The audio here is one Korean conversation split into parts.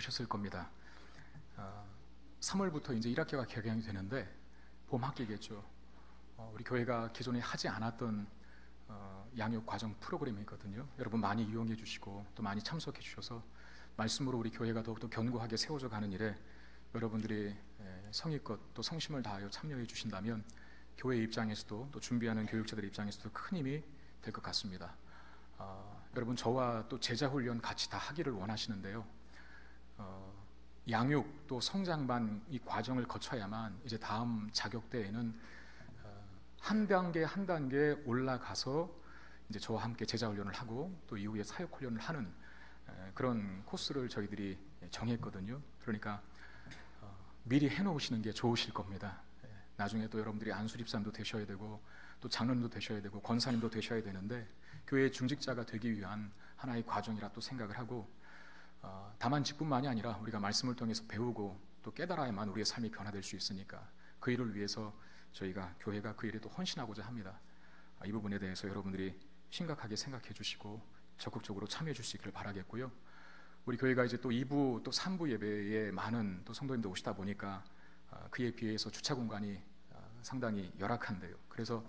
보셨을 겁니다. 3월부터 이제 1학기가 개강이 되는데 봄 학기겠죠. 우리 교회가 기존에 하지 않았던 양육 과정 프로그램이 있거든요. 여러분 많이 이용해 주시고 또 많이 참석해 주셔서 말씀으로 우리 교회가 더욱더 견고하게 세워져 가는 일에 여러분들이 성의껏 또 성심을 다하여 참여해 주신다면 교회 입장에서도 또 준비하는 교육자들 입장에서도 큰 힘이 될 것 같습니다. 여러분 저와 또 제자 훈련 같이 다 하기를 원하시는데요. 양육 또 성장반 이 과정을 거쳐야만 이제 다음 자격 때에는 한 단계 한 단계 올라가서 이제 저와 함께 제자 훈련을 하고 또 이후에 사역 훈련을 하는 그런 코스를 저희들이 정했거든요. 그러니까 미리 해놓으시는 게 좋으실 겁니다. 나중에 또 여러분들이 안수집사님도 되셔야 되고 또 장로님도 되셔야 되고 권사님도 되셔야 되는데 교회의 중직자가 되기 위한 하나의 과정이라 또 생각을 하고 다만 직분만이 아니라 우리가 말씀을 통해서 배우고 또 깨달아야만 우리의 삶이 변화될 수 있으니까 그 일을 위해서 저희가 교회가 그 일에 또 헌신하고자 합니다. 이 부분에 대해서 여러분들이 심각하게 생각해 주시고 적극적으로 참여해 주시기를 바라겠고요. 우리 교회가 이제 또 2부 또 3부 예배에 많은 또 성도님들 오시다 보니까 그에 비해서 주차 공간이 상당히 열악한데요. 그래서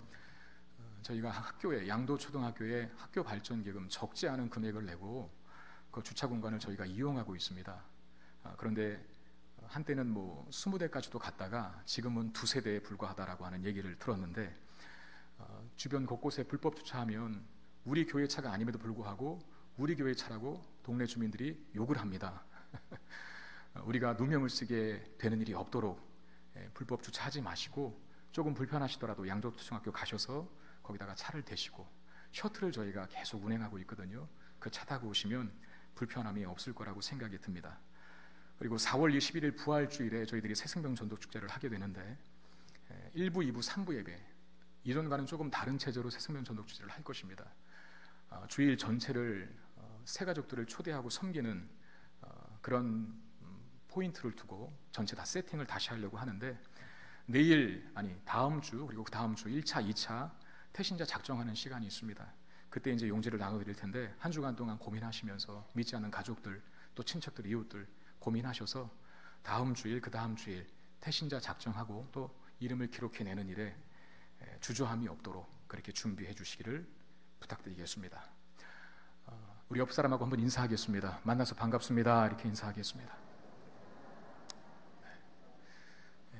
저희가 학교에 양도초등학교에 학교 발전기금 적지 않은 금액을 내고 그 주차 공간을 저희가 이용하고 있습니다. 그런데 한때는 뭐 20대까지도 갔다가 지금은 2세대에 불과하다라고 하는 얘기를 들었는데 주변 곳곳에 불법 주차하면 우리 교회 차가 아님에도 불구하고 우리 교회 차라고 동네 주민들이 욕을 합니다. 우리가 누명을 쓰게 되는 일이 없도록 불법 주차하지 마시고 조금 불편하시더라도 양도초등학교 가셔서 거기다가 차를 대시고 셔틀을 저희가 계속 운행하고 있거든요. 그 차 타고 오시면 불편함이 없을 거라고 생각이 듭니다. 그리고 4월 21일 부활주일에 저희들이 새생명 전도축제를 하게 되는데 1부, 2부, 3부 예배 이전과는 조금 다른 체제로 새생명 전도축제를 할 것입니다. 주일 전체를 새 가족들을 초대하고 섬기는 그런 포인트를 두고 전체 다 세팅을 다시 하려고 하는데 내일 아니 다음 주 그리고 그 다음 주 1차, 2차 태신자 작정하는 시간이 있습니다. 그때 이제 용지를 나눠드릴 텐데 한 주간 동안 고민하시면서 믿지 않는 가족들 또 친척들 이웃들 고민하셔서 다음 주일 그 다음 주일 태신자 작정하고 또 이름을 기록해내는 일에 주저함이 없도록 그렇게 준비해 주시기를 부탁드리겠습니다. 우리 옆 사람하고 한번 인사하겠습니다. 만나서 반갑습니다 이렇게 인사하겠습니다.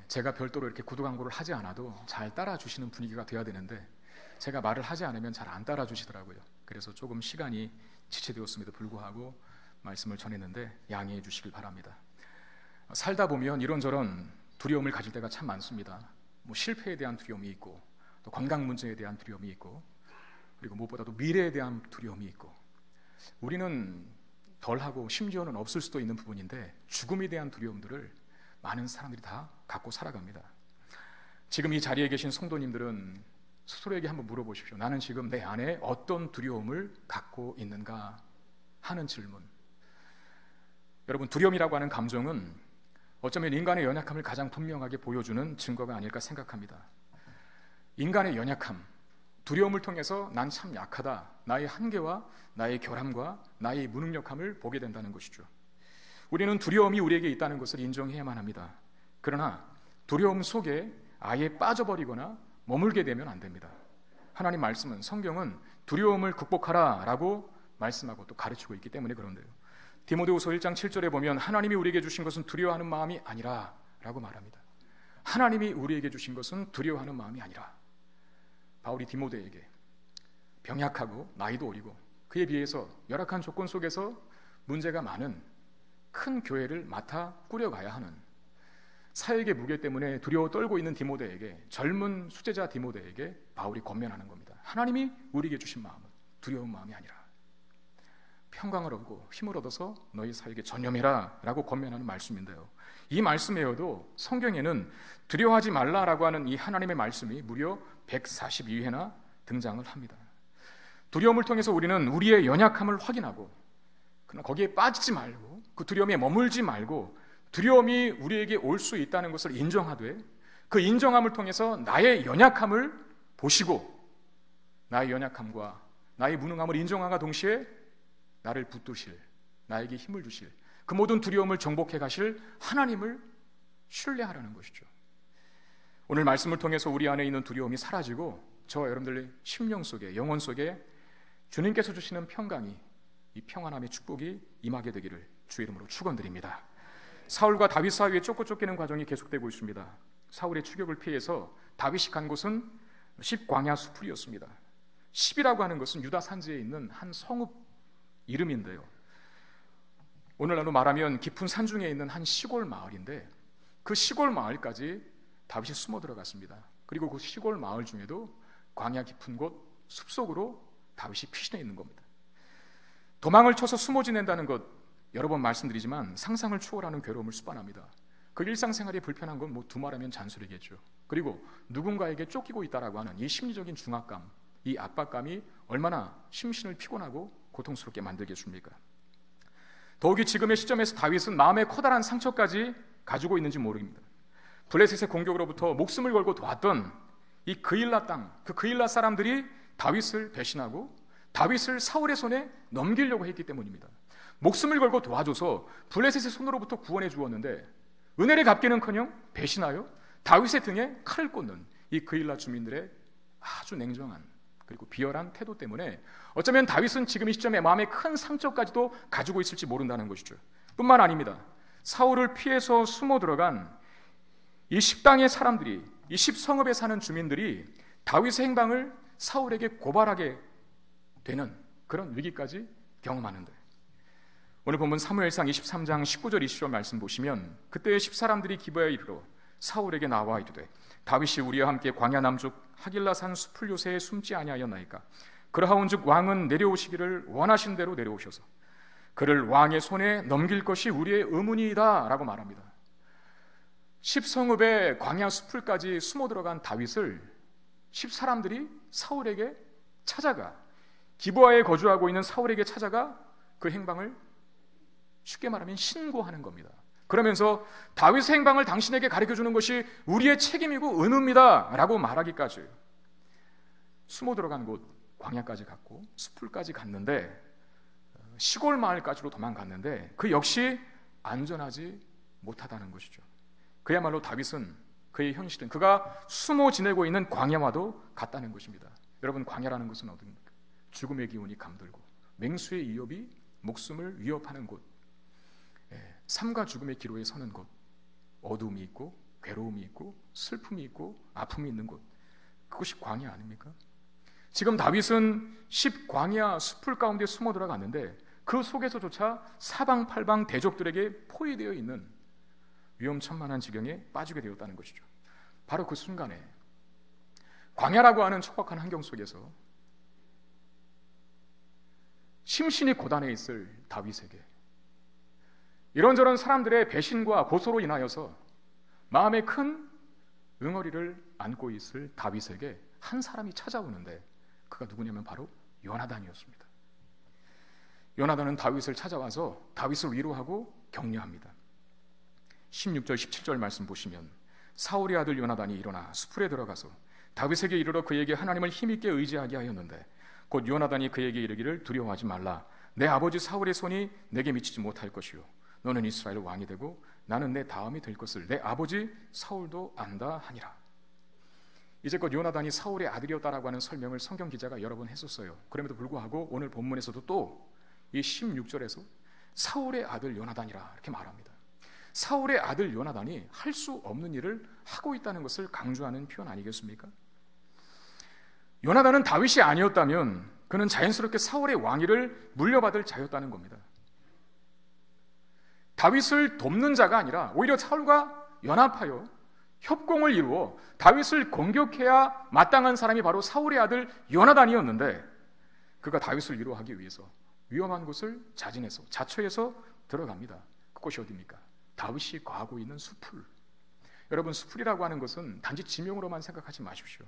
제가 별도로 이렇게 구두 광고를 하지 않아도 잘 따라주시는 분위기가 돼야 되는데 제가 말을 하지 않으면 잘 안 따라주시더라고요. 그래서 조금 시간이 지체되었음에도 불구하고 말씀을 전했는데 양해해 주시길 바랍니다. 살다 보면 이런저런 두려움을 가질 때가 참 많습니다. 뭐 실패에 대한 두려움이 있고 또 건강 문제에 대한 두려움이 있고 그리고 무엇보다도 미래에 대한 두려움이 있고 우리는 덜하고 심지어는 없을 수도 있는 부분인데 죽음에 대한 두려움들을 많은 사람들이 다 갖고 살아갑니다. 지금 이 자리에 계신 성도님들은 스스로에게 한번 물어보십시오. 나는 지금 내 안에 어떤 두려움을 갖고 있는가 하는 질문. 여러분 두려움이라고 하는 감정은 어쩌면 인간의 연약함을 가장 분명하게 보여주는 증거가 아닐까 생각합니다. 인간의 연약함, 두려움을 통해서 난 참 약하다, 나의 한계와 나의 결함과 나의 무능력함을 보게 된다는 것이죠. 우리는 두려움이 우리에게 있다는 것을 인정해야만 합니다. 그러나 두려움 속에 아예 빠져버리거나 머물게 되면 안 됩니다. 하나님 말씀은 성경은 두려움을 극복하라 라고 말씀하고 또 가르치고 있기 때문에 그런데요. 디모데후서 1장 7절에 보면 하나님이 우리에게 주신 것은 두려워하는 마음이 아니라 라고 말합니다. 하나님이 우리에게 주신 것은 두려워하는 마음이 아니라. 바울이 디모데에게 병약하고 나이도 어리고 그에 비해서 열악한 조건 속에서 문제가 많은 큰 교회를 맡아 꾸려가야 하는 사역의 무게 때문에 두려워 떨고 있는 디모데에게 젊은 수제자 디모데에게 바울이 권면하는 겁니다. 하나님이 우리에게 주신 마음은 두려운 마음이 아니라 평강을 얻고 힘을 얻어서 너희 사역에 전념해라 라고 권면하는 말씀인데요. 이 말씀에도 성경에는 두려워하지 말라라고 하는 이 하나님의 말씀이 무려 142회나 등장을 합니다. 두려움을 통해서 우리는 우리의 연약함을 확인하고 그러나 거기에 빠지지 말고 그 두려움에 머물지 말고 두려움이 우리에게 올 수 있다는 것을 인정하되 그 인정함을 통해서 나의 연약함을 보시고 나의 연약함과 나의 무능함을 인정함과 동시에 나를 붙드실, 나에게 힘을 주실 그 모든 두려움을 정복해 가실 하나님을 신뢰하라는 것이죠. 오늘 말씀을 통해서 우리 안에 있는 두려움이 사라지고 저와 여러분들의 심령 속에, 영혼 속에 주님께서 주시는 평강이, 이 평안함의 축복이 임하게 되기를 주의 이름으로 축원드립니다. 사울과 다윗 사이에 쫓기는 과정이 계속되고 있습니다. 사울의 추격을 피해서 다윗이 간 곳은 십광야 수풀이었습니다. 십이라고 하는 것은 유다 산지에 있는 한 성읍 이름인데요, 오늘날로 말하면 깊은 산중에 있는 한 시골 마을인데, 그 시골 마을까지 다윗이 숨어 들어갔습니다. 그리고 그 시골 마을 중에도 광야 깊은 곳 숲속으로 다윗이 피신해 있는 겁니다. 도망을 쳐서 숨어 지낸다는 것, 여러 번 말씀드리지만 상상을 초월하는 괴로움을 수반합니다. 그 일상생활이 불편한 건 뭐 두말하면 잔소리겠죠. 그리고 누군가에게 쫓기고 있다라고 하는 이 심리적인 중압감, 이 압박감이 얼마나 심신을 피곤하고 고통스럽게 만들겠습니까? 더욱이 지금의 시점에서 다윗은 마음의 커다란 상처까지 가지고 있는지 모릅니다. 블레셋의 공격으로부터 목숨을 걸고 도왔던 이 그일라 땅, 그 그일라 사람들이 다윗을 배신하고 다윗을 사울의 손에 넘기려고 했기 때문입니다. 목숨을 걸고 도와줘서 블레셋의 손으로부터 구원해 주었는데 은혜를 갚기는커녕 배신하여 다윗의 등에 칼을 꽂는 이 그일라 주민들의 아주 냉정한 그리고 비열한 태도 때문에 어쩌면 다윗은 지금 이 시점에 마음의 큰 상처까지도 가지고 있을지 모른다는 것이죠. 뿐만 아닙니다. 사울을 피해서 숨어 들어간 이 십당의 사람들이, 이 십성읍에 사는 주민들이 다윗의 행방을 사울에게 고발하게 되는 그런 위기까지 경험하는데, 오늘 본문 사무엘상 23장 19절 20절 말씀 보시면, 그때 십사람들이 기브야에 이르러 사울에게 나와 이르되 다윗이 우리와 함께 광야 남쪽 하길라산 숲을 요새에 숨지 아니하였나이까? 그러하온즉 왕은 내려오시기를 원하신 대로 내려오셔서 그를 왕의 손에 넘길 것이 우리의 의문이다 라고 말합니다. 십성읍의 광야 숲을까지 숨어 들어간 다윗을 십사람들이 사울에게 찾아가, 기브야에 거주하고 있는 사울에게 찾아가 그 행방을 쉽게 말하면 신고하는 겁니다. 그러면서 다윗의 행방을 당신에게 가르쳐주는 것이 우리의 책임이고 의무입니다 라고 말하기까지 숨어 들어간 곳 광야까지 갔고 숲을까지 갔는데, 시골 마을까지로 도망갔는데 그 역시 안전하지 못하다는 것이죠. 그야말로 다윗은, 그의 현실은 그가 숨어 지내고 있는 광야와도 같다는 것입니다. 여러분, 광야라는 것은 어디입니까? 죽음의 기운이 감돌고 맹수의 위협이 목숨을 위협하는 곳, 삶과 죽음의 기로에 서는 곳, 어두움이 있고 괴로움이 있고 슬픔이 있고 아픔이 있는 곳, 그것이 광야 아닙니까? 지금 다윗은 십광야 숲을 가운데 숨어 들어갔는데 그 속에서조차 사방팔방 대적들에게 포위되어 있는 위험천만한 지경에 빠지게 되었다는 것이죠. 바로 그 순간에 광야라고 하는 척박한 환경 속에서 심신이 고단해 있을 다윗에게, 이런저런 사람들의 배신과 고소로 인하여서 마음에 큰 응어리를 안고 있을 다윗에게 한 사람이 찾아오는데, 그가 누구냐면 바로 요나단이었습니다. 요나단은 다윗을 찾아와서 다윗을 위로하고 격려합니다. 16절 17절 말씀 보시면, 사울의 아들 요나단이 일어나 숲풀에 들어가서 다윗에게 이르러 그에게 하나님을 힘있게 의지하게 하였는데, 곧 요나단이 그에게 이르기를 두려워하지 말라. 내 아버지 사울의 손이 내게 미치지 못할 것이요 너는 이스라엘 왕이 되고 나는 내 다음이 될 것을 내 아버지 사울도 안다 하니라. 이제껏 요나단이 사울의 아들이었다라고 하는 설명을 성경 기자가 여러 번 했었어요. 그럼에도 불구하고 오늘 본문에서도 또 이 16절에서 사울의 아들 요나단이라 이렇게 말합니다. 사울의 아들 요나단이 할 수 없는 일을 하고 있다는 것을 강조하는 표현 아니겠습니까? 요나단은 다윗이 아니었다면 그는 자연스럽게 사울의 왕위를 물려받을 자였다는 겁니다. 다윗을 돕는 자가 아니라 오히려 사울과 연합하여 협공을 이루어 다윗을 공격해야 마땅한 사람이 바로 사울의 아들 요나단이었는데, 그가 다윗을 위로하기 위해서 위험한 곳을 자진해서 자처해서 들어갑니다. 그곳이 어디입니까? 다윗이 거하고 있는 숲을. 여러분, 숲이라고 하는 것은 단지 지명으로만 생각하지 마십시오.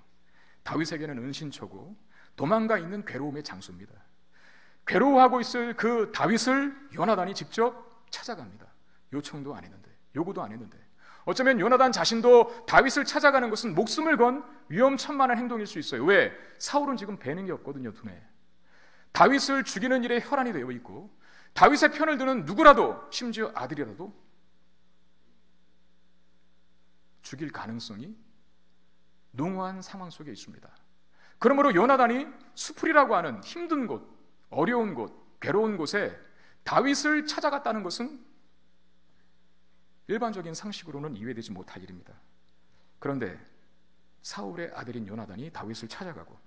다윗에게는 은신처고 도망가 있는 괴로움의 장소입니다. 괴로워하고 있을 그 다윗을 요나단이 직접 찾아갑니다. 요청도 안 했는데, 요구도 안 했는데, 어쩌면 요나단 자신도 다윗을 찾아가는 것은 목숨을 건 위험천만한 행동일 수 있어요. 왜? 사울은 지금 배는 게 없거든요. 눈에 다윗을 죽이는 일에 혈안이 되어 있고 다윗의 편을 드는 누구라도, 심지어 아들이라도 죽일 가능성이 농후한 상황 속에 있습니다. 그러므로 요나단이 수풀이라고 하는 힘든 곳, 어려운 곳, 괴로운 곳에 다윗을 찾아갔다는 것은 일반적인 상식으로는 이해되지 못할 일입니다. 그런데 사울의 아들인 요나단이 다윗을 찾아가고,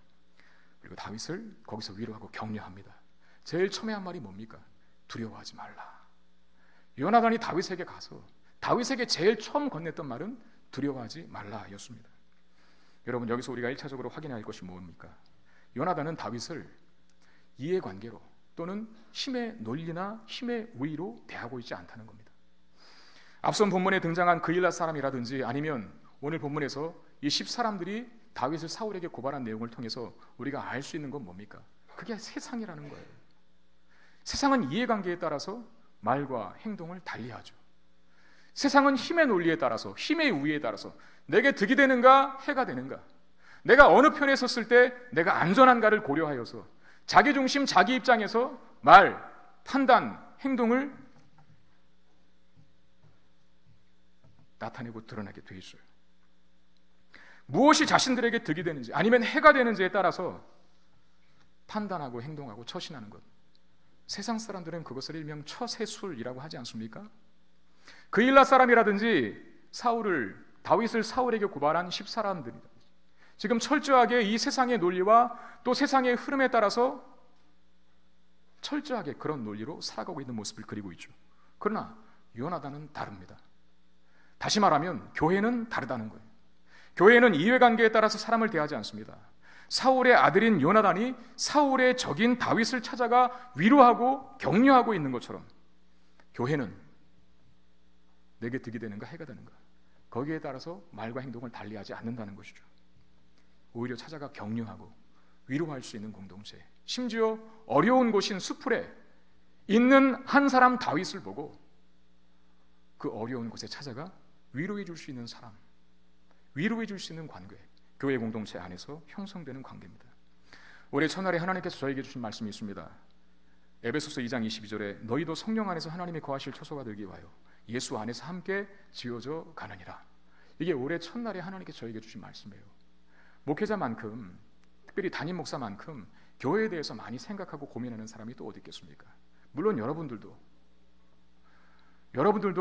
그리고 다윗을 거기서 위로하고 격려합니다. 제일 처음에 한 말이 뭡니까? 두려워하지 말라. 요나단이 다윗에게 가서 다윗에게 제일 처음 건넸던 말은 두려워하지 말라였습니다. 여러분, 여기서 우리가 1차적으로 확인해야 할 것이 뭡니까? 요나단은 다윗을 이해관계로 또는 힘의 논리나 힘의 우위로 대하고 있지 않다는 겁니다. 앞선 본문에 등장한 그일라 사람이라든지 아니면 오늘 본문에서 이 10사람들이 다윗을 사울에게 고발한 내용을 통해서 우리가 알 수 있는 건 뭡니까? 그게 세상이라는 거예요. 세상은 이해관계에 따라서 말과 행동을 달리하죠. 세상은 힘의 논리에 따라서, 힘의 우위에 따라서 내게 득이 되는가 해가 되는가, 내가 어느 편에 섰을 때 내가 안전한가를 고려하여서 자기 중심, 자기 입장에서 말, 판단, 행동을 나타내고 드러나게 돼 있어요. 무엇이 자신들에게 득이 되는지 아니면 해가 되는지에 따라서 판단하고 행동하고 처신하는 것, 세상 사람들은 그것을 일명 처세술이라고 하지 않습니까? 그일라 사람이라든지 다윗을 사울에게 고발한 10사람들이 지금 철저하게 이 세상의 논리와 또 세상의 흐름에 따라서 철저하게 그런 논리로 살아가고 있는 모습을 그리고 있죠. 그러나 요나단은 다릅니다. 다시 말하면 교회는 다르다는 거예요. 교회는 이해관계에 따라서 사람을 대하지 않습니다. 사울의 아들인 요나단이 사울의 적인 다윗을 찾아가 위로하고 격려하고 있는 것처럼 교회는 내게 득이 되는가 해가 되는가, 거기에 따라서 말과 행동을 달리하지 않는다는 것이죠. 오히려 찾아가 격려하고 위로할 수 있는 공동체, 심지어 어려운 곳인 수풀에 있는 한 사람 다윗을 보고 그 어려운 곳에 찾아가 위로해 줄 수 있는 사람, 위로해 줄 수 있는 관계, 교회 공동체 안에서 형성되는 관계입니다. 올해 첫날에 하나님께서 저에게 주신 말씀이 있습니다. 에베소서 2장 22절에 너희도 성령 안에서 하나님이 거하실 처소가 되기 위하여 예수 안에서 함께 지어져 가느니라. 이게 올해 첫날에 하나님께서 저에게 주신 말씀이에요. 목회자만큼, 특별히 담임 목사만큼 교회에 대해서 많이 생각하고 고민하는 사람이 또 어디 있겠습니까? 물론 여러분들도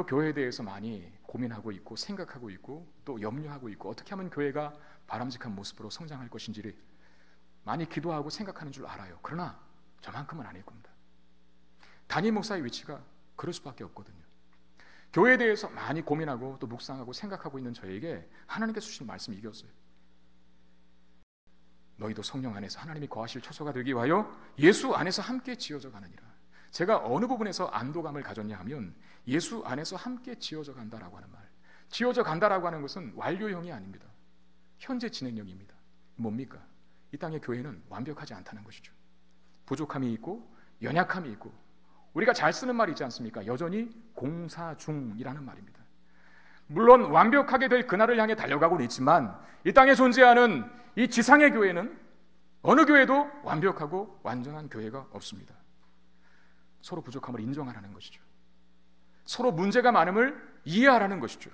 교회에 대해서 많이 고민하고 있고 생각하고 있고 또 염려하고 있고 어떻게 하면 교회가 바람직한 모습으로 성장할 것인지를 많이 기도하고 생각하는 줄 알아요. 그러나 저만큼은 아닐 겁니다. 담임 목사의 위치가 그럴 수밖에 없거든요. 교회에 대해서 많이 고민하고 또 묵상하고 생각하고 있는 저에게 하나님께서 주신 말씀이 이겼어요. 너희도 성령 안에서 하나님이 거하실 처소가 되기 위하여 예수 안에서 함께 지어져 가느니라. 제가 어느 부분에서 안도감을 가졌냐 하면 예수 안에서 함께 지어져 간다라고 하는 말, 지어져 간다라고 하는 것은 완료형이 아닙니다. 현재 진행형입니다. 뭡니까? 이 땅의 교회는 완벽하지 않다는 것이죠. 부족함이 있고 연약함이 있고, 우리가 잘 쓰는 말이 있지 않습니까? 여전히 공사 중이라는 말입니다. 물론 완벽하게 될 그날을 향해 달려가고는 있지만 이 땅에 존재하는 이 지상의 교회는 어느 교회도 완벽하고 완전한 교회가 없습니다. 서로 부족함을 인정하라는 것이죠. 서로 문제가 많음을 이해하라는 것이죠.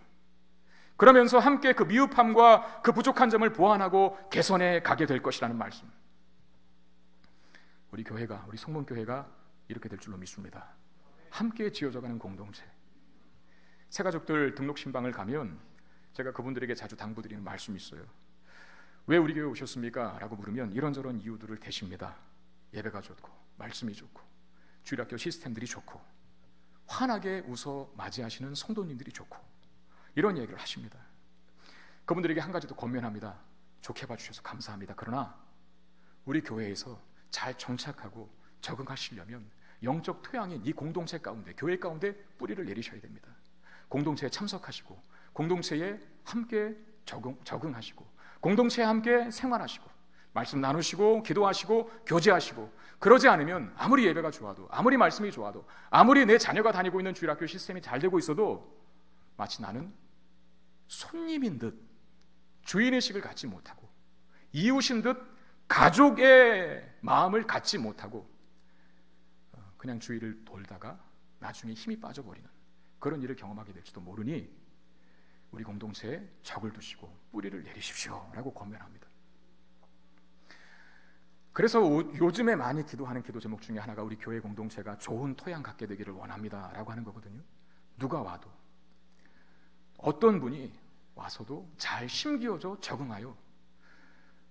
그러면서 함께 그 미흡함과 그 부족한 점을 보완하고 개선해 가게 될 것이라는 말씀. 우리 교회가, 우리 성문교회가 이렇게 될 줄로 믿습니다. 함께 지어져가는 공동체. 새가족들 등록 신방을 가면 제가 그분들에게 자주 당부드리는 말씀이 있어요. 왜 우리 교회 오셨습니까? 라고 물으면 이런저런 이유들을 대십니다. 예배가 좋고 말씀이 좋고 주일학교 시스템들이 좋고 환하게 웃어 맞이하시는 성도님들이 좋고 이런 얘기를 하십니다. 그분들에게 한 가지 더 권면합니다. 좋게 봐주셔서 감사합니다. 그러나 우리 교회에서 잘 정착하고 적응하시려면 영적 토양인 이 공동체 가운데, 교회 가운데 뿌리를 내리셔야 됩니다. 공동체에 참석하시고 공동체에 함께 적응하시고 공동체에 함께 생활하시고 말씀 나누시고 기도하시고 교제하시고, 그러지 않으면 아무리 예배가 좋아도 아무리 말씀이 좋아도 아무리 내 자녀가 다니고 있는 주일학교 시스템이 잘 되고 있어도 마치 나는 손님인 듯 주인의식을 갖지 못하고 이웃인 듯 가족의 마음을 갖지 못하고 그냥 주위를 돌다가 나중에 힘이 빠져버리는 그런 일을 경험하게 될지도 모르니 우리 공동체에 적을 두시고 뿌리를 내리십시오 라고 권면합니다. 그래서 요즘에 많이 기도하는 기도 제목 중에 하나가 우리 교회 공동체가 좋은 토양 갖게 되기를 원합니다 라고 하는 거거든요. 누가 와도 어떤 분이 와서도 잘 심기어져 적응하여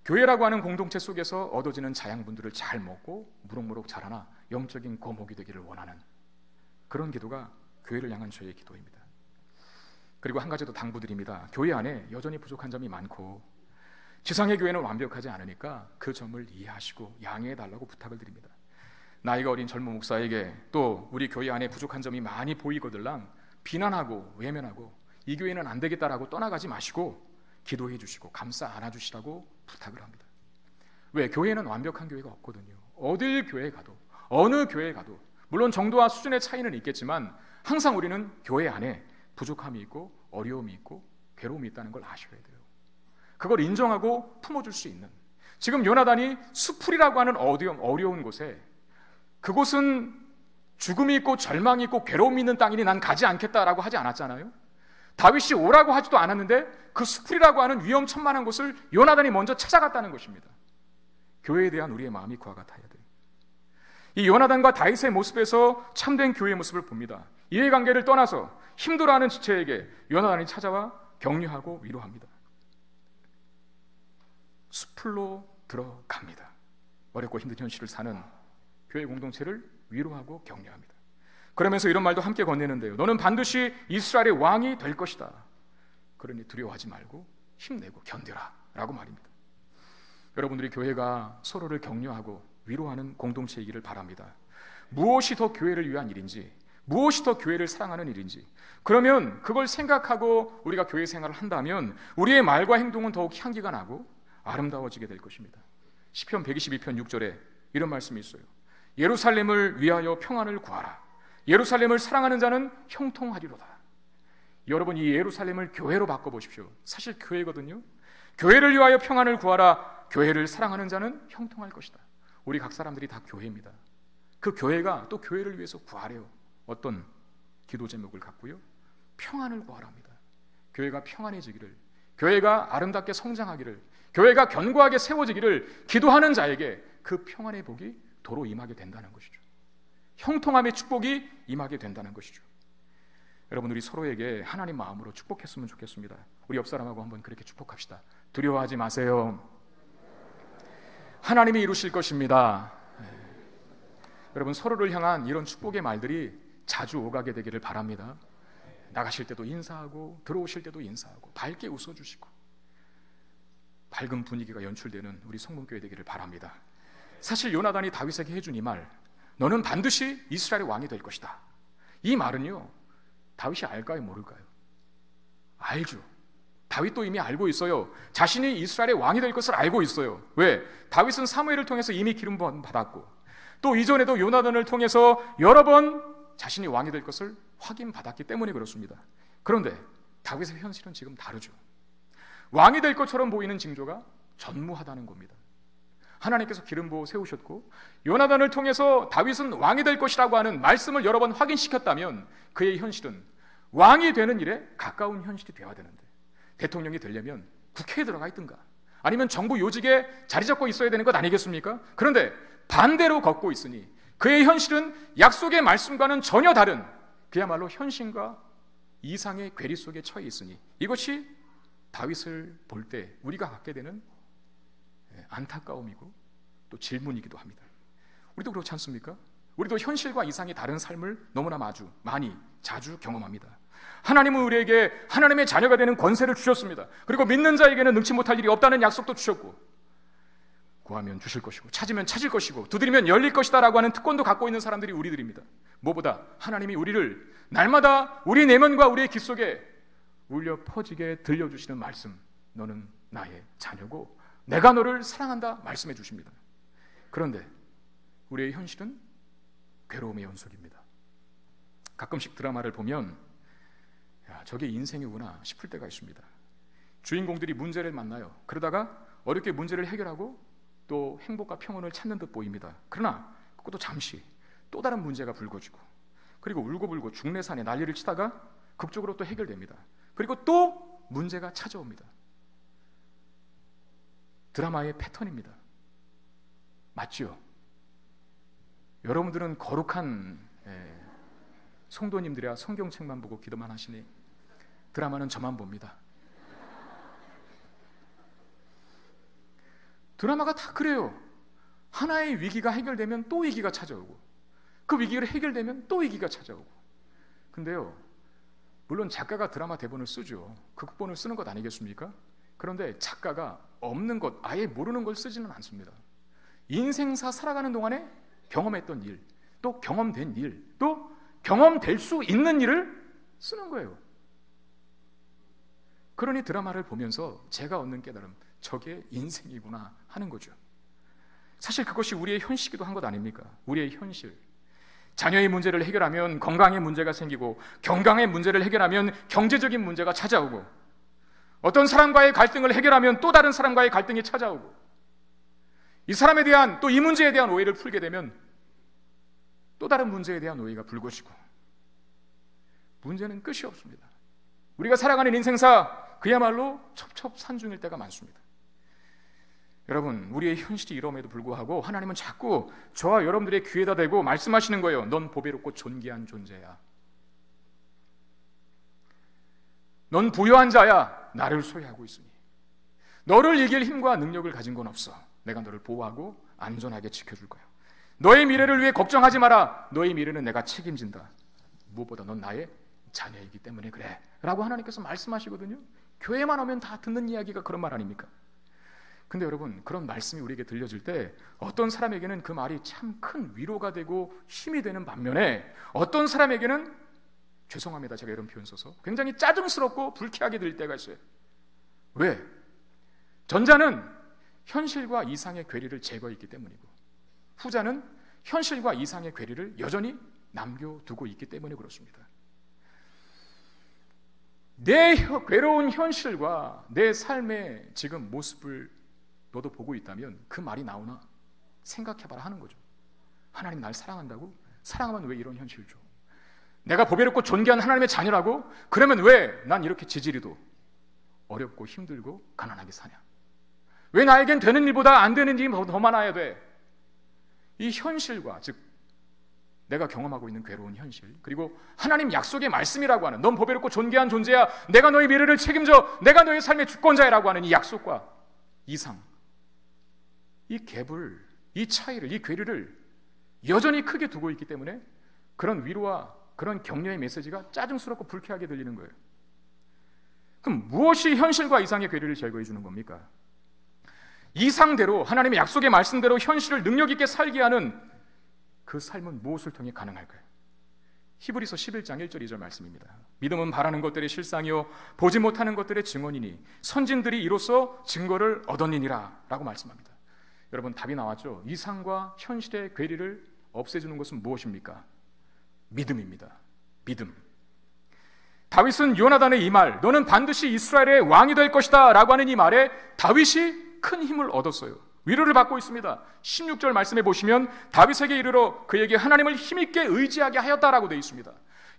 교회라고 하는 공동체 속에서 얻어지는 자양분들을 잘 먹고 무럭무럭 자라나 영적인 거목이 되기를 원하는 그런 기도가 교회를 향한 저의 기도입니다. 그리고 한 가지 더 당부드립니다. 교회 안에 여전히 부족한 점이 많고 지상의 교회는 완벽하지 않으니까 그 점을 이해하시고 양해해 달라고 부탁을 드립니다. 나이가 어린 젊은 목사에게 또 우리 교회 안에 부족한 점이 많이 보이거들랑 비난하고 외면하고 이 교회는 안 되겠다라고 떠나가지 마시고 기도해 주시고 감싸 안아주시라고 부탁을 합니다. 왜? 교회는 완벽한 교회가 없거든요. 어딜 교회에 가도 어느 교회에 가도 물론 정도와 수준의 차이는 있겠지만 항상 우리는 교회 안에 부족함이 있고 어려움이 있고 괴로움이 있다는 걸 아셔야 돼요. 그걸 인정하고 품어줄 수 있는, 지금 요나단이 수풀이라고 하는 어려운 곳에, 그곳은 죽음이 있고 절망이 있고 괴로움이 있는 땅이니 난 가지 않겠다라고 하지 않았잖아요. 다윗이 오라고 하지도 않았는데 그 수풀이라고 하는 위험천만한 곳을 요나단이 먼저 찾아갔다는 것입니다. 교회에 대한 우리의 마음이 그와 같아야 돼요. 이 요나단과 다윗의 모습에서 참된 교회의 모습을 봅니다. 이해관계를 떠나서 힘들어하는 지체에게 요나단이 찾아와 격려하고 위로합니다. 수풀로 들어갑니다. 어렵고 힘든 현실을 사는 교회 공동체를 위로하고 격려합니다. 그러면서 이런 말도 함께 건네는데요. 너는 반드시 이스라엘의 왕이 될 것이다. 그러니 두려워하지 말고 힘내고 견뎌라 라고 말입니다. 여러분들이 교회가 서로를 격려하고 위로하는 공동체이기를 바랍니다. 무엇이 더 교회를 위한 일인지, 무엇이 더 교회를 사랑하는 일인지, 그러면 그걸 생각하고 우리가 교회 생활을 한다면 우리의 말과 행동은 더욱 향기가 나고 아름다워지게 될 것입니다. 시편 122편 6절에 이런 말씀이 있어요. 예루살렘을 위하여 평안을 구하라. 예루살렘을 사랑하는 자는 형통하리로다. 여러분, 이 예루살렘을 교회로 바꿔보십시오. 사실 교회거든요. 교회를 위하여 평안을 구하라. 교회를 사랑하는 자는 형통할 것이다. 우리 각 사람들이 다 교회입니다. 그 교회가 또 교회를 위해서 구하래요. 어떤 기도 제목을 갖고요? 평안을 구하랍니다. 교회가 평안해지기를, 교회가 아름답게 성장하기를, 교회가 견고하게 세워지기를 기도하는 자에게 그 평안의 복이 도로 임하게 된다는 것이죠. 형통함의 축복이 임하게 된다는 것이죠. 여러분, 우리 서로에게 하나님 마음으로 축복했으면 좋겠습니다. 우리 옆 사람하고 한번 그렇게 축복합시다. 두려워하지 마세요. 하나님이 이루실 것입니다. 여러분, 서로를 향한 이런 축복의 말들이 자주 오가게 되기를 바랍니다. 나가실 때도 인사하고 들어오실 때도 인사하고 밝게 웃어주시고 밝은 분위기가 연출되는 우리 성문교회 되기를 바랍니다. 사실 요나단이 다윗에게 해준 이 말, 너는 반드시 이스라엘의 왕이 될 것이다, 이 말은요, 다윗이 알까요 모를까요? 알죠. 다윗도 이미 알고 있어요. 자신이 이스라엘의 왕이 될 것을 알고 있어요. 왜? 다윗은 사무엘을 통해서 이미 기름 부음 받았고 또 이전에도 요나단을 통해서 여러 번 자신이 왕이 될 것을 확인받았기 때문에 그렇습니다. 그런데 다윗의 현실은 지금 다르죠. 왕이 될 것처럼 보이는 징조가 전무하다는 겁니다. 하나님께서 기름 부어 세우셨고 요나단을 통해서 다윗은 왕이 될 것이라고 하는 말씀을 여러 번 확인시켰다면 그의 현실은 왕이 되는 일에 가까운 현실이 되어야 되는데, 대통령이 되려면 국회에 들어가 있든가 아니면 정부 요직에 자리 잡고 있어야 되는 것 아니겠습니까? 그런데 반대로 걷고 있으니 그의 현실은 약속의 말씀과는 전혀 다른 그야말로 현실과 이상의 괴리 속에 처해 있으니 이것이 다윗을 볼 때 우리가 갖게 되는 안타까움이고 또 질문이기도 합니다. 우리도 그렇지 않습니까? 우리도 현실과 이상이 다른 삶을 너무나 자주 경험합니다. 하나님은 우리에게 하나님의 자녀가 되는 권세를 주셨습니다. 그리고 믿는 자에게는 능치 못할 일이 없다는 약속도 주셨고, 구하면 주실 것이고 찾으면 찾을 것이고 두드리면 열릴 것이다 라고 하는 특권도 갖고 있는 사람들이 우리들입니다. 무엇보다 하나님이 우리를 날마다 우리 내면과 우리의 귓 속에 울려 퍼지게 들려주시는 말씀, 너는 나의 자녀고 내가 너를 사랑한다 말씀해 주십니다. 그런데 우리의 현실은 괴로움의 연속입니다. 가끔씩 드라마를 보면 저게 인생이구나 싶을 때가 있습니다. 주인공들이 문제를 만나요. 그러다가 어렵게 문제를 해결하고 또 행복과 평온을 찾는 듯 보입니다. 그러나 그것도 잠시, 또 다른 문제가 불거지고, 그리고 울고불고 중내산에 난리를 치다가 극적으로 또 해결됩니다. 그리고 또 문제가 찾아옵니다. 드라마의 패턴입니다. 맞죠? 여러분들은 거룩한 성도님들이야 성경책만 보고 기도만 하시니 드라마는 저만 봅니다. 드라마가 다 그래요. 하나의 위기가 해결되면 또 위기가 찾아오고, 그 위기가 해결되면 또 위기가 찾아오고. 근데요, 물론 작가가 드라마 대본을 쓰죠. 극본을 쓰는 것 아니겠습니까? 그런데 작가가 없는 것, 아예 모르는 걸 쓰지는 않습니다. 인생사 살아가는 동안에 경험했던 일, 또 경험된 일, 또 경험될 수 있는 일을 쓰는 거예요. 그러니 드라마를 보면서 제가 얻는 깨달음, 저게 인생이구나 하는 거죠. 사실 그것이 우리의 현실이기도 한 것 아닙니까? 우리의 현실. 자녀의 문제를 해결하면 건강의 문제가 생기고, 건강의 문제를 해결하면 경제적인 문제가 찾아오고, 어떤 사람과의 갈등을 해결하면 또 다른 사람과의 갈등이 찾아오고, 이 사람에 대한, 또 이 문제에 대한 오해를 풀게 되면 또 다른 문제에 대한 오해가 불거지고, 문제는 끝이 없습니다. 우리가 살아가는 인생사, 그야말로 첩첩산중일 때가 많습니다. 여러분, 우리의 현실이 이러함에도 불구하고 하나님은 자꾸 저와 여러분들의 귀에다 대고 말씀하시는 거예요. 넌 보배롭고 존귀한 존재야. 넌 부유한 자야. 나를 소유하고 있으니 너를 이길 힘과 능력을 가진 건 없어. 내가 너를 보호하고 안전하게 지켜줄 거야. 너의 미래를 위해 걱정하지 마라. 너의 미래는 내가 책임진다. 무엇보다 넌 나의 자녀이기 때문에 그래 라고 하나님께서 말씀하시거든요. 교회만 오면 다 듣는 이야기가 그런 말 아닙니까? 근데 여러분, 그런 말씀이 우리에게 들려질 때 어떤 사람에게는 그 말이 참 큰 위로가 되고 힘이 되는 반면에, 어떤 사람에게는, 죄송합니다 제가 이런 표현 써서, 굉장히 짜증스럽고 불쾌하게 들릴 때가 있어요. 왜? 전자는 현실과 이상의 괴리를 제거했기 때문이고, 후자는 현실과 이상의 괴리를 여전히 남겨두고 있기 때문에 그렇습니다. 내 괴로운 현실과 내 삶의 지금 모습을 너도 보고 있다면 그 말이 나오나 생각해봐라 하는 거죠. 하나님 날 사랑한다고? 사랑하면 왜 이런 현실을 줘? 내가 보배롭고 존귀한 하나님의 자녀라고? 그러면 왜 난 이렇게 지지리도 어렵고 힘들고 가난하게 사냐? 왜 나에겐 되는 일보다 안 되는 일이 더 많아야 돼? 이 현실과, 즉 내가 경험하고 있는 괴로운 현실, 그리고 하나님 약속의 말씀이라고 하는 넌 보배롭고 존귀한 존재야, 내가 너의 미래를 책임져, 내가 너의 삶의 주권자야라고 하는 이 약속과 이상, 이 갭을, 이 차이를, 이 괴리를 여전히 크게 두고 있기 때문에 그런 위로와 그런 격려의 메시지가 짜증스럽고 불쾌하게 들리는 거예요. 그럼 무엇이 현실과 이상의 괴리를 제거해 주는 겁니까? 이상대로, 하나님의 약속의 말씀대로 현실을 능력 있게 살게 하는 그 삶은 무엇을 통해 가능할까요? 히브리서 11장 1절 2절 말씀입니다. 믿음은 바라는 것들의 실상이요 보지 못하는 것들의 증언이니 선진들이 이로써 증거를 얻었느니라 라고 말씀합니다. 여러분, 답이 나왔죠? 이상과 현실의 괴리를 없애주는 것은 무엇입니까? 믿음입니다. 믿음. 다윗은 요나단의 이 말, 너는 반드시 이스라엘의 왕이 될 것이다 라고 하는 이 말에 다윗이 큰 힘을 얻었어요. 위로를 받고 있습니다. 16절 말씀해 보시면 다윗에게 이르러 그에게 하나님을 힘있게 의지하게 하였다라고 되어 있습니다.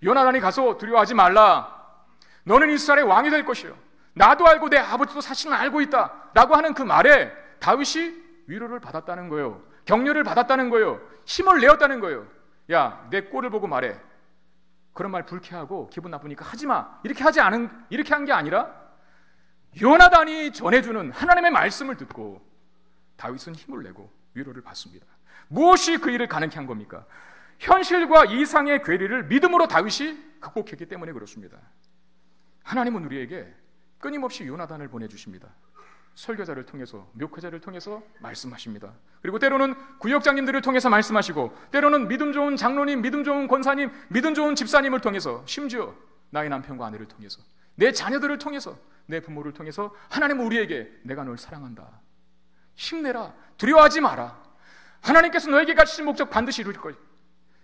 요나단이 가서 두려워하지 말라. 너는 이스라엘의 왕이 될 것이요. 나도 알고 내 아버지도 사실은 알고 있다 라고 하는 그 말에 다윗이 위로를 받았다는 거예요. 격려를 받았다는 거예요. 힘을 내었다는 거예요. 야, 내 꼴을 보고 말해. 그런 말 불쾌하고 기분 나쁘니까 하지마. 이렇게 한 게 아니라 요나단이 전해주는 하나님의 말씀을 듣고 다윗은 힘을 내고 위로를 받습니다. 무엇이 그 일을 가능케 한 겁니까? 현실과 이상의 괴리를 믿음으로 다윗이 극복했기 때문에 그렇습니다. 하나님은 우리에게 끊임없이 요나단을 보내주십니다. 설교자를 통해서, 목회자를 통해서 말씀하십니다. 그리고 때로는 구역장님들을 통해서 말씀하시고, 때로는 믿음 좋은 장로님, 믿음 좋은 권사님, 믿음 좋은 집사님을 통해서, 심지어 나의 남편과 아내를 통해서, 내 자녀들을 통해서, 내 부모를 통해서 하나님은 우리에게 내가 널 사랑한다, 힘내라, 두려워하지 마라, 하나님께서 너에게 가르치신 목적 반드시 이룰 거야.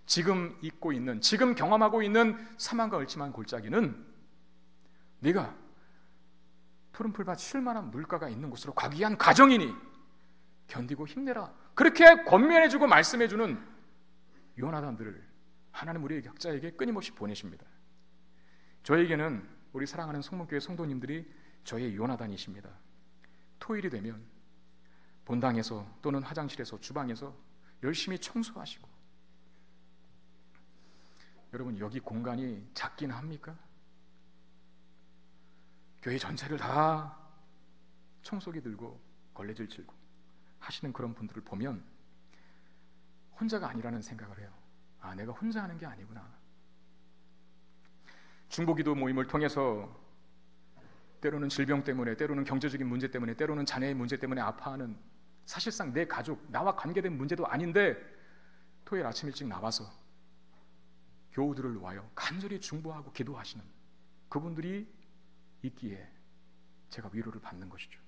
지금 잊고 있는, 지금 경험하고 있는 사망과 얼침한 골짜기는 네가 푸른풀밭 쉴만한 물가가 있는 곳으로 가기 위한 과정이니 견디고 힘내라. 그렇게 권면해주고 말씀해주는 요나단들을 하나님 우리 각자에게 끊임없이 보내십니다. 저에게는 우리 사랑하는 성문교회 성도님들이 저의 요나단이십니다. 토요일이 되면 본당에서 또는 화장실에서 주방에서 열심히 청소하시고, 여러분 여기 공간이 작긴 합니까? 교회 전체를 다 청소기 들고 걸레질 칠고 하시는 그런 분들을 보면 혼자가 아니라는 생각을 해요. 아, 내가 혼자 하는 게 아니구나. 중보기도 모임을 통해서 때로는 질병 때문에, 때로는 경제적인 문제 때문에, 때로는 자녀의 문제 때문에 아파하는, 사실상 내 가족, 나와 관계된 문제도 아닌데 토요일 아침 일찍 나와서 교우들을 와요 간절히 중보하고 기도하시는 그분들이 있기에 제가 위로를 받는 것이죠.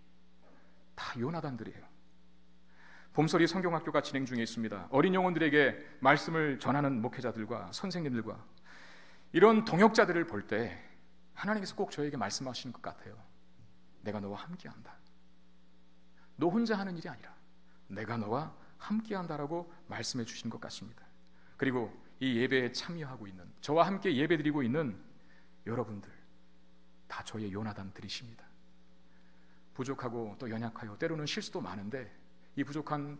다 요나단들이에요. 봄소리 성경학교가 진행 중에 있습니다. 어린 영혼들에게 말씀을 전하는 목회자들과 선생님들과 이런 동역자들을 볼 때 하나님께서 꼭 저에게 말씀하시는 것 같아요. 내가 너와 함께한다. 너 혼자 하는 일이 아니라 내가 너와 함께한다라고 말씀해 주신 것 같습니다. 그리고 이 예배에 참여하고 있는, 저와 함께 예배드리고 있는 여러분들 다 저의 요나단들이십니다. 부족하고 또 연약하여 때로는 실수도 많은데 이 부족한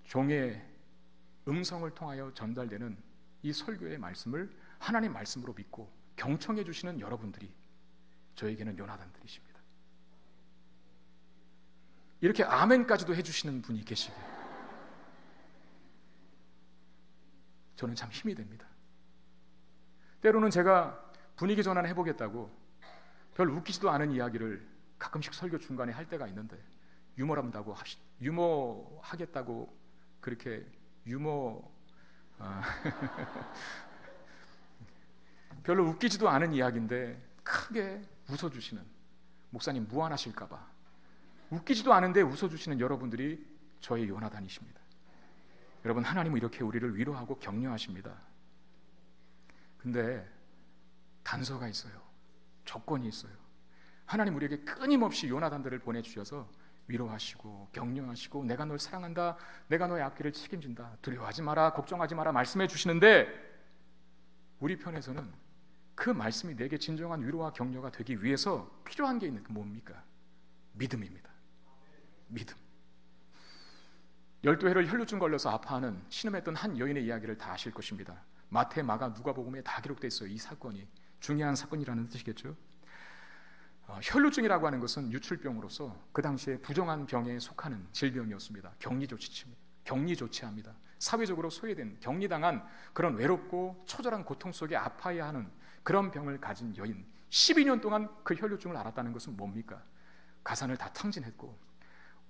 종의 음성을 통하여 전달되는 이 설교의 말씀을 하나님 말씀으로 믿고 경청해 주시는 여러분들이 저에게는 요나단들이십니다. 이렇게 아멘까지도 해주시는 분이 계시게 저는 참 힘이 됩니다. 때로는 제가 분위기 전환 해보겠다고 별 웃기지도 않은 이야기를 가끔씩 설교 중간에 할 때가 있는데 유머하겠다고 그렇게 별로 웃기지도 않은 이야기인데 크게 웃어주시는, 목사님 무안하실까봐 웃기지도 않은데 웃어주시는 여러분들이 저의 요나단이십니다. 여러분, 하나님은 이렇게 우리를 위로하고 격려하십니다. 근데 단서가 있어요. 조건이 있어요. 하나님 우리에게 끊임없이 요나단들을 보내주셔서 위로하시고 격려하시고 내가 널 사랑한다, 내가 너의 앞길을 책임진다, 두려워하지 마라, 걱정하지 마라 말씀해 주시는데 우리 편에서는 그 말씀이 내게 진정한 위로와 격려가 되기 위해서 필요한 게 있는 게 뭡니까? 믿음입니다. 믿음. 12해를 혈루증 걸려서 아파하는 신음했던 한 여인의 이야기를 다 아실 것입니다. 마태, 마가, 누가복음에 다 기록되어 있어요. 이 사건이 중요한 사건이라는 뜻이겠죠. 혈루증이라고 하는 것은 유출병으로서 그 당시에 부정한 병에 속하는 질병이었습니다. 격리조치합니다. 사회적으로 소외된, 격리당한 그런 외롭고 초절한 고통 속에 아파야 하는 그런 병을 가진 여인, 12년 동안 그 혈루증을 앓았다는 것은 뭡니까? 가산을 다 탕진했고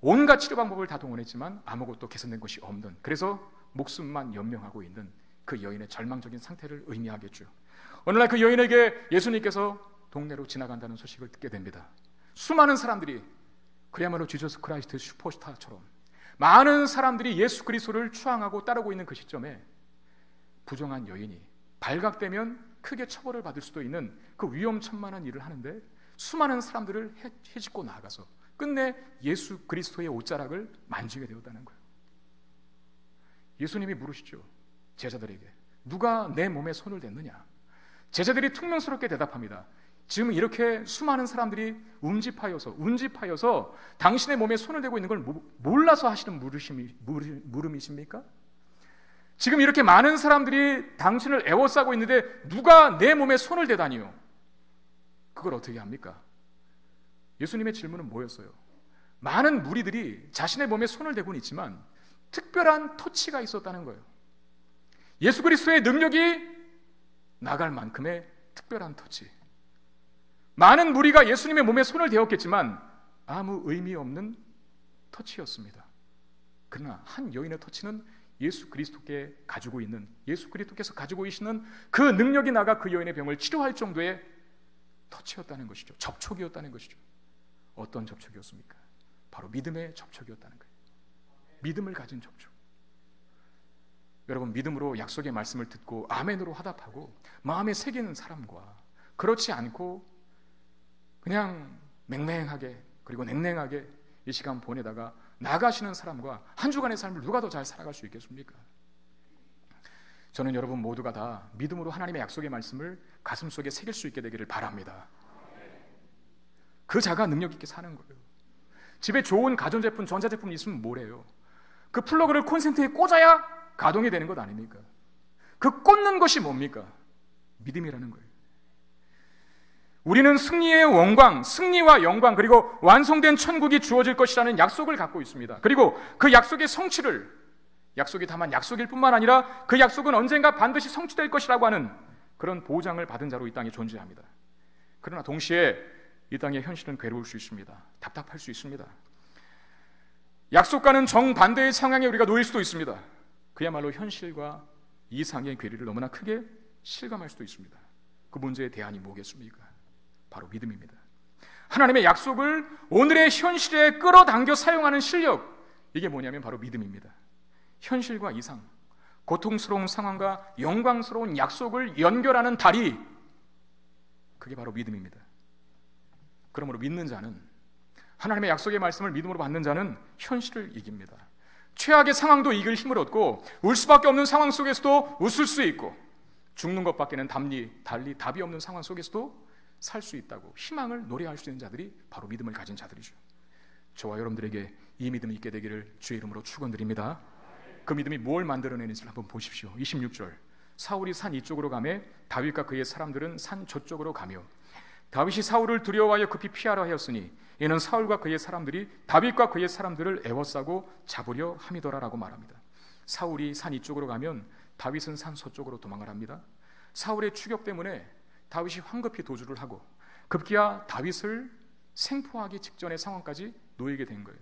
온갖 치료 방법을 다 동원했지만 아무것도 개선된 것이 없는, 그래서 목숨만 연명하고 있는 그 여인의 절망적인 상태를 의미하겠죠. 어느 날 그 여인에게 예수님께서 동네로 지나간다는 소식을 듣게 됩니다. 수많은 사람들이, 그야말로 지저스 크라이스트 슈퍼스타처럼 많은 사람들이 예수 그리스도를 추앙하고 따르고 있는 그 시점에 부정한 여인이 발각되면 크게 처벌을 받을 수도 있는 그 위험천만한 일을 하는데 수많은 사람들을 헤집고 나아가서 끝내 예수 그리스도의 옷자락을 만지게 되었다는 거예요. 예수님이 물으시죠. 제자들에게 누가 내 몸에 손을 댔느냐? 제자들이 퉁명스럽게 대답합니다. 지금 이렇게 수많은 사람들이 운집하여서 당신의 몸에 손을 대고 있는 걸 몰라서 하시는 물음이십니까? 지금 이렇게 많은 사람들이 당신을 애워싸고 있는데 누가 내 몸에 손을 대다니요? 그걸 어떻게 합니까? 예수님의 질문은 뭐였어요? 많은 무리들이 자신의 몸에 손을 대고는 있지만 특별한 터치가 있었다는 거예요. 예수 그리스도의 능력이 나갈 만큼의 특별한 터치. 많은 무리가 예수님의 몸에 손을 대었겠지만 아무 의미 없는 터치였습니다. 그러나 한 여인의 터치는 예수 그리스도께 가지고 있는, 예수 그리스도께서 가지고 계시는 그 능력이 나가 그 여인의 병을 치료할 정도의 터치였다는 것이죠. 접촉이었다는 것이죠. 어떤 접촉이었습니까? 바로 믿음의 접촉이었다는 거예요. 믿음을 가진 접촉. 여러분, 믿음으로 약속의 말씀을 듣고 아멘으로 화답하고 마음에 새기는 사람과 그렇지 않고 그냥 맹맹하게 그리고 냉랭하게 이 시간 보내다가 나가시는 사람과 한 주간의 삶을 누가 더 잘 살아갈 수 있겠습니까? 저는 여러분 모두가 다 믿음으로 하나님의 약속의 말씀을 가슴속에 새길 수 있게 되기를 바랍니다. 그 자가 능력 있게 사는 거예요. 집에 좋은 가전제품, 전자제품이 있으면 뭐래요? 그 플러그를 콘센트에 꽂아야 가동이 되는 것 아닙니까? 그 꽂는 것이 뭡니까? 믿음이라는 거예요. 우리는 승리의 영광, 승리와 영광, 그리고 완성된 천국이 주어질 것이라는 약속을 갖고 있습니다. 그리고 그 약속의 성취를, 약속이 다만 약속일 뿐만 아니라 그 약속은 언젠가 반드시 성취될 것이라고 하는 그런 보장을 받은 자로 이 땅에 존재합니다. 그러나 동시에 이 땅의 현실은 괴로울 수 있습니다. 답답할 수 있습니다. 약속과는 정반대의 상황에 우리가 놓일 수도 있습니다. 그야말로 현실과 이상의 괴리를 너무나 크게 실감할 수도 있습니다. 그 문제의 대안이 뭐겠습니까? 바로 믿음입니다. 하나님의 약속을 오늘의 현실에 끌어당겨 사용하는 실력, 이게 뭐냐면 바로 믿음입니다. 현실과 이상, 고통스러운 상황과 영광스러운 약속을 연결하는 다리, 그게 바로 믿음입니다. 그러므로 믿는 자는, 하나님의 약속의 말씀을 믿음으로 받는 자는 현실을 이깁니다. 최악의 상황도 이길 힘을 얻고 울 수밖에 없는 상황 속에서도 웃을 수 있고 죽는 것밖에는 달리 답이 없는 상황 속에서도 살 수 있다고 희망을 노래할 수 있는 자들이 바로 믿음을 가진 자들이죠. 저와 여러분들에게 이 믿음이 있게 되기를 주의 이름으로 축원드립니다. 그 믿음이 뭘 만들어내는지를 한번 보십시오. 26절, 사울이 산 이쪽으로 가매 다윗과 그의 사람들은 산 저쪽으로 가며 다윗이 사울을 두려워하여 급히 피하라 하였으니 이는 사울과 그의 사람들이 다윗과 그의 사람들을 애워싸고 잡으려 함이더라라고 말합니다. 사울이 산 이쪽으로 가면 다윗은 산 서쪽으로 도망을 합니다. 사울의 추격 때문에 다윗이 황급히 도주를 하고 급기야 다윗을 생포하기 직전의 상황까지 놓이게 된 거예요.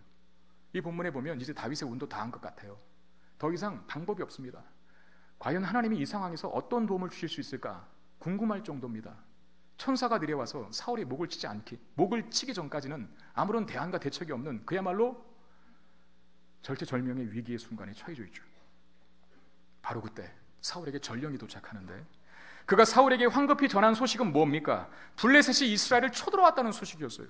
이 본문에 보면 이제 다윗의 운도 다한 것 같아요. 더 이상 방법이 없습니다. 과연 하나님이 이 상황에서 어떤 도움을 주실 수 있을까 궁금할 정도입니다. 천사가 내려와서 사울이 목을 치기 전까지는 아무런 대안과 대책이 없는 그야말로 절체절명의 위기의 순간에 처해져 있죠. 바로 그때 사울에게 전령이 도착하는데 그가 사울에게 황급히 전한 소식은 뭡니까? 블레셋이 이스라엘을 쳐들어왔다는 소식이었어요.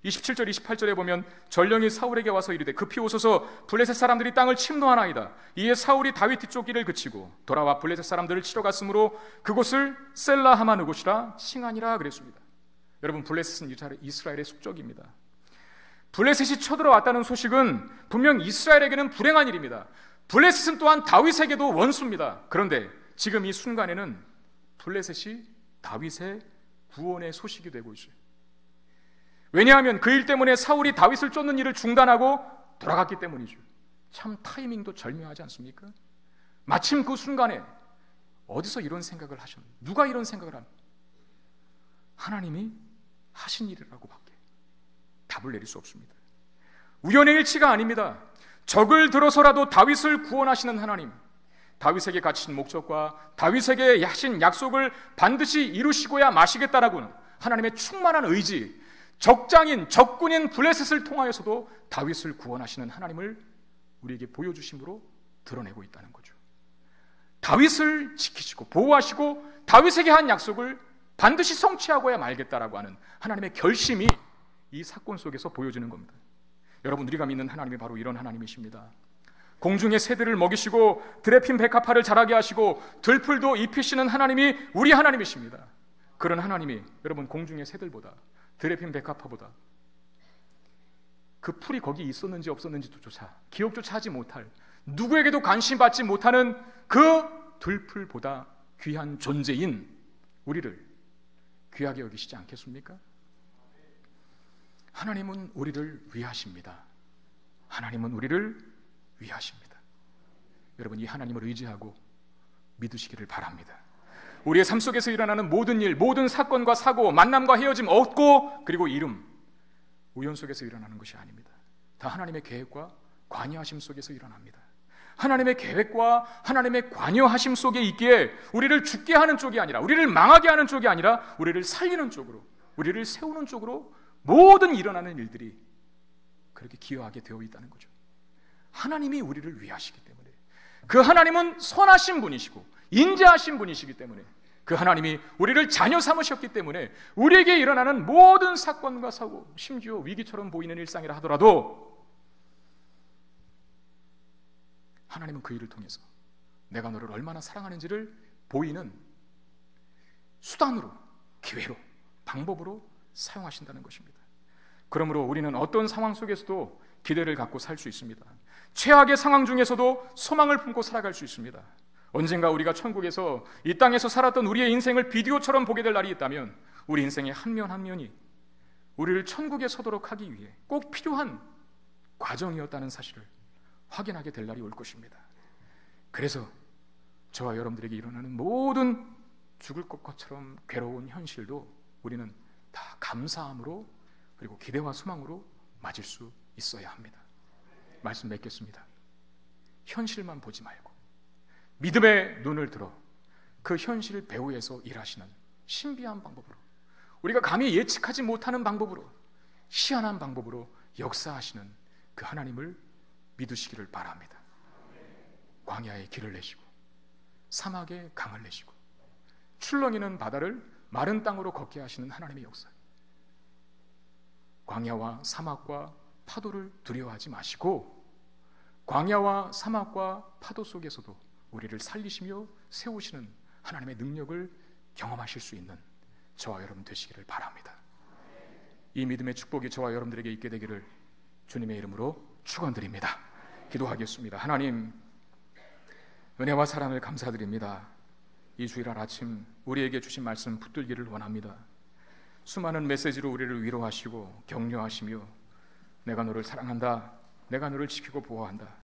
27절 28절에 보면 전령이 사울에게 와서 이르되 급히 오소서 블레셋 사람들이 땅을 침노하나이다. 이에 사울이 다윗 뒤쪽 길을 그치고 돌아와 블레셋 사람들을 치러 갔으므로 그곳을 셀라 하만 그곳이라 칭하니라 그랬습니다. 여러분, 블레셋은 이스라엘의 숙적입니다. 블레셋이 쳐들어왔다는 소식은 분명 이스라엘에게는 불행한 일입니다. 블레셋은 또한 다윗에게도 원수입니다. 그런데 지금 이 순간에는 블레셋이 다윗의 구원의 소식이 되고 있어요. 왜냐하면 그 일 때문에 사울이 다윗을 쫓는 일을 중단하고 돌아갔기 때문이죠. 참 타이밍도 절묘하지 않습니까? 마침 그 순간에 어디서 이런 생각을 하셨나요? 누가 이런 생각을 합니까? 하나님이 하신 일이라고 밖에 답을 내릴 수 없습니다. 우연의 일치가 아닙니다. 적을 들어서라도 다윗을 구원하시는 하나님, 다윗에게 갇힌 목적과 다윗에게 하신 약속을 반드시 이루시고야 마시겠다라고는 하나님의 충만한 의지, 적군인 블레셋을 통하여서도 다윗을 구원하시는 하나님을 우리에게 보여주심으로 드러내고 있다는 거죠. 다윗을 지키시고 보호하시고 다윗에게 한 약속을 반드시 성취하고야 말겠다라고 하는 하나님의 결심이 이 사건 속에서 보여지는 겁니다. 여러분, 우리가 믿는 하나님이 바로 이런 하나님이십니다. 공중의 새들을 먹이시고 드레핀 백합화를 자라게 하시고 들풀도 입히시는 하나님이 우리 하나님이십니다. 그런 하나님이 여러분, 공중의 새들보다 드레핀 백합화보다 그 풀이 거기 있었는지 없었는지조차 기억조차 하지 못할, 누구에게도 관심 받지 못하는 그 들풀보다 귀한 존재인 우리를 귀하게 여기시지 않겠습니까? 하나님은 우리를 위하십니다. 하나님은 우리를 위하십니다. 여러분, 이 하나님을 의지하고 믿으시기를 바랍니다. 우리의 삶 속에서 일어나는 모든 일, 모든 사건과 사고, 만남과 헤어짐, 얻고 그리고 잃음, 우연 속에서 일어나는 것이 아닙니다. 다 하나님의 계획과 관여하심 속에서 일어납니다. 하나님의 계획과 하나님의 관여하심 속에 있기에 우리를 죽게 하는 쪽이 아니라, 우리를 망하게 하는 쪽이 아니라 우리를 살리는 쪽으로, 우리를 세우는 쪽으로 모든 일어나는 일들이 그렇게 기여하게 되어 있다는 거죠. 하나님이 우리를 위하시기 때문에, 그 하나님은 선하신 분이시고 인자하신 분이시기 때문에, 그 하나님이 우리를 자녀 삼으셨기 때문에 우리에게 일어나는 모든 사건과 사고, 심지어 위기처럼 보이는 일상이라 하더라도 하나님은 그 일을 통해서 내가 너를 얼마나 사랑하는지를 보이는 수단으로, 기회로, 방법으로 사용하신다는 것입니다. 그러므로 우리는 어떤 상황 속에서도 기대를 갖고 살 수 있습니다. 최악의 상황 중에서도 소망을 품고 살아갈 수 있습니다. 언젠가 우리가 천국에서 이 땅에서 살았던 우리의 인생을 비디오처럼 보게 될 날이 있다면 우리 인생의 한 면 한 면이 우리를 천국에 서도록 하기 위해 꼭 필요한 과정이었다는 사실을 확인하게 될 날이 올 것입니다. 그래서 저와 여러분들에게 일어나는 모든 죽을 것처럼 괴로운 현실도 우리는 다 감사함으로 그리고 기대와 소망으로 맞을 수 있어야 합니다. 말씀 맺겠습니다. 현실만 보지 말고 믿음의 눈을 들어 그 현실 배후에서 일하시는 신비한 방법으로, 우리가 감히 예측하지 못하는 방법으로, 희한한 방법으로 역사하시는 그 하나님을 믿으시기를 바랍니다. 광야에 길을 내시고 사막에 강을 내시고 출렁이는 바다를 마른 땅으로 걷게 하시는 하나님의 역사, 광야와 사막과 파도를 두려워하지 마시고 광야와 사막과 파도 속에서도 우리를 살리시며 세우시는 하나님의 능력을 경험하실 수 있는 저와 여러분 되시기를 바랍니다. 이 믿음의 축복이 저와 여러분들에게 있게 되기를 주님의 이름으로 축원드립니다. 기도하겠습니다. 하나님, 은혜와 사랑을 감사드립니다. 이 주일날 아침 우리에게 주신 말씀 붙들기를 원합니다. 수많은 메시지로 우리를 위로하시고 격려하시며 내가 너를 사랑한다, 내가 너를 지키고 보호한다,